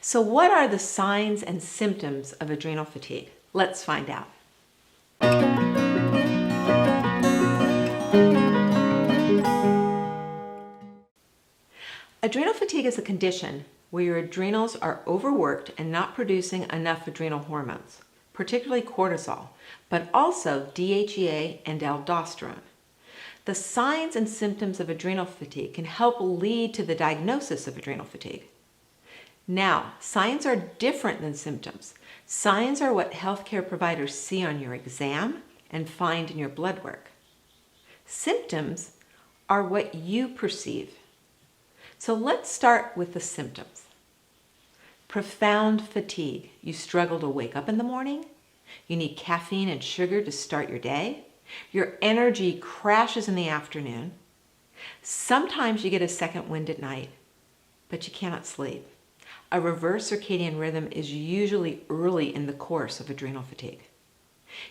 So what are the signs and symptoms of adrenal fatigue? Let's find out. Adrenal fatigue is a condition where your adrenals are overworked and not producing enough adrenal hormones, particularly cortisol, but also DHEA and aldosterone. The signs and symptoms of adrenal fatigue can help lead to the diagnosis of adrenal fatigue. Now, signs are different than symptoms. Signs are what healthcare providers see on your exam and find in your blood work. Symptoms are what you perceive. So let's start with the symptoms. Profound fatigue. You struggle to wake up in the morning. You need caffeine and sugar to start your day. Your energy crashes in the afternoon. Sometimes you get a second wind at night, but you cannot sleep. A reverse circadian rhythm is usually early in the course of adrenal fatigue.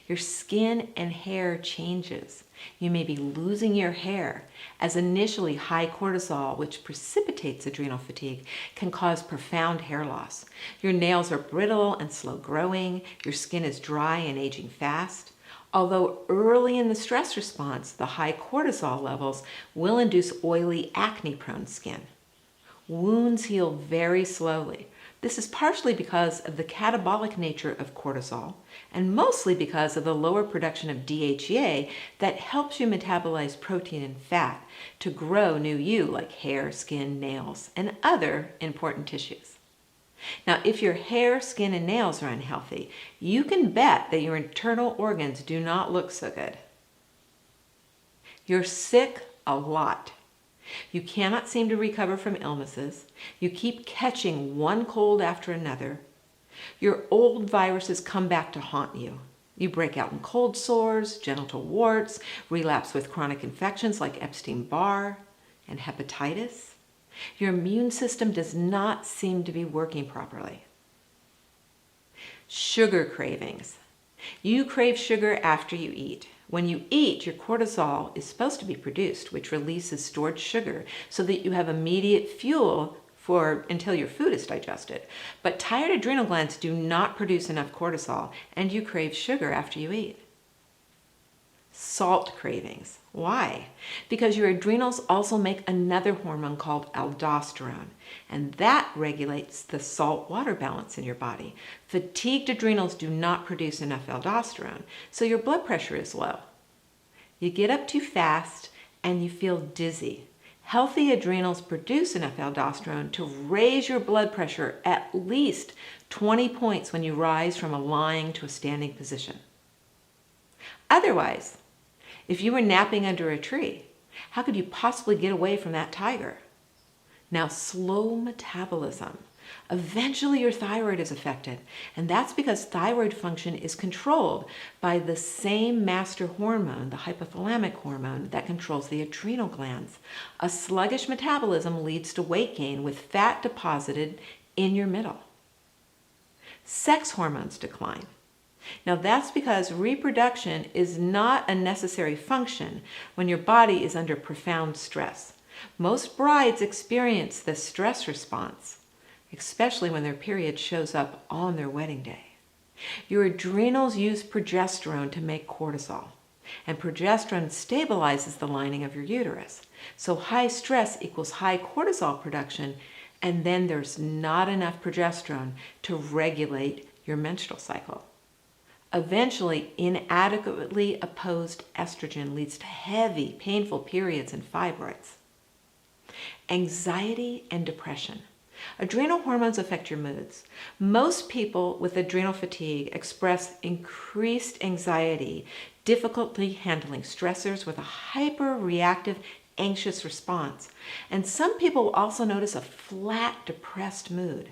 Your skin and hair changes. You may be losing your hair, as initially high cortisol, which precipitates adrenal fatigue, can cause profound hair loss. Your nails are brittle and slow growing. Your skin is dry and aging fast. Although early in the stress response, the high cortisol levels will induce oily, acne-prone skin. Wounds heal very slowly. This is partially because of the catabolic nature of cortisol and mostly because of the lower production of DHEA that helps you metabolize protein and fat to grow new you like hair, skin, nails, and other important tissues. Now, if your hair, skin, and nails are unhealthy, you can bet that your internal organs do not look so good. You're sick a lot. You cannot seem to recover from illnesses. You keep catching one cold after another. Your old viruses come back to haunt you. You break out in cold sores, genital warts, relapse with chronic infections like Epstein-Barr and hepatitis. Your immune system does not seem to be working properly. Sugar cravings. You crave sugar after you eat. When you eat, your cortisol is supposed to be produced, which releases stored sugar so that you have immediate fuel until your food is digested. But tired adrenal glands do not produce enough cortisol, and you crave sugar after you eat. Salt cravings. Why? Because your adrenals also make another hormone called aldosterone, and that regulates the salt-water balance in your body. Fatigued adrenals do not produce enough aldosterone, so your blood pressure is low. You get up too fast and you feel dizzy. Healthy adrenals produce enough aldosterone to raise your blood pressure at least 20 points when you rise from a lying to a standing position. Otherwise, if you were napping under a tree, how could you possibly get away from that tiger? Now, slow metabolism. Eventually your thyroid is affected, and that's because thyroid function is controlled by the same master hormone, the hypothalamic hormone, that controls the adrenal glands. A sluggish metabolism leads to weight gain with fat deposited in your middle. Sex hormones decline. Now that's because reproduction is not a necessary function when your body is under profound stress. Most brides experience this stress response, especially when their period shows up on their wedding day. Your adrenals use progesterone to make cortisol, and progesterone stabilizes the lining of your uterus. So high stress equals high cortisol production, and then there's not enough progesterone to regulate your menstrual cycle. Eventually, inadequately opposed estrogen leads to heavy, painful periods and fibroids. Anxiety and depression. Adrenal hormones affect your moods. Most people with adrenal fatigue express increased anxiety, difficulty handling stressors with a hyper-reactive, anxious response. And some people also notice a flat, depressed mood.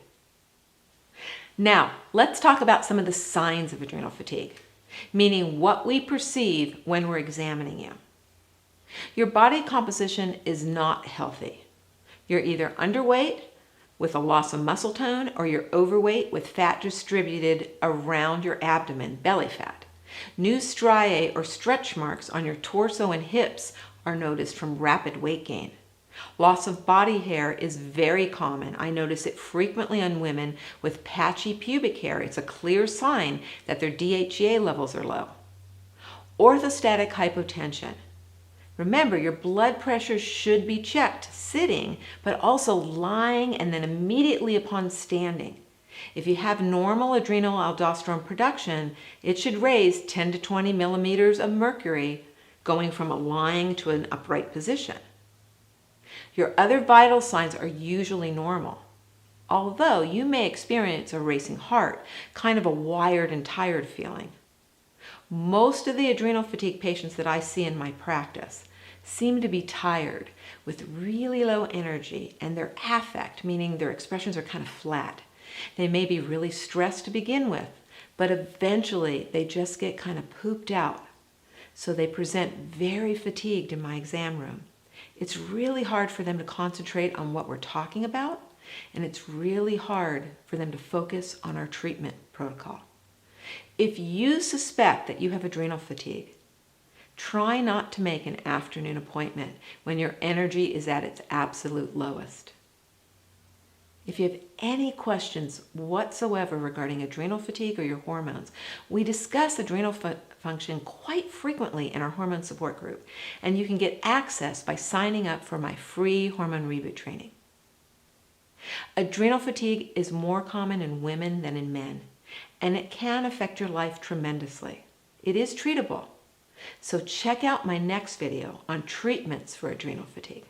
Now, let's talk about some of the signs of adrenal fatigue, meaning what we perceive when we're examining you. Your body composition is not healthy. You're either underweight with a loss of muscle tone, or you're overweight with fat distributed around your abdomen, belly fat. New striae or stretch marks on your torso and hips are noticed from rapid weight gain. Loss of body hair is very common. I notice it frequently on women with patchy pubic hair. It's a clear sign that their DHEA levels are low. Orthostatic hypotension. Remember, your blood pressure should be checked sitting, but also lying and then immediately upon standing. If you have normal adrenal aldosterone production, it should raise 10 to 20 millimeters of mercury going from a lying to an upright position. Your other vital signs are usually normal, although you may experience a racing heart, kind of a wired and tired feeling. Most of the adrenal fatigue patients that I see in my practice seem to be tired with really low energy, and their affect, meaning their expressions are kind of flat. They may be really stressed to begin with, but eventually they just get kind of pooped out. So they present very fatigued in my exam room. It's really hard for them to concentrate on what we're talking about, and it's really hard for them to focus on our treatment protocol. If you suspect that you have adrenal fatigue, try not to make an afternoon appointment when your energy is at its absolute lowest. If you have any questions whatsoever regarding adrenal fatigue or your hormones, we discuss adrenal function quite frequently in our hormone support group, and you can get access by signing up for my free hormone reboot training. Adrenal fatigue is more common in women than in men, and it can affect your life tremendously. It is treatable. So check out my next video on treatments for adrenal fatigue.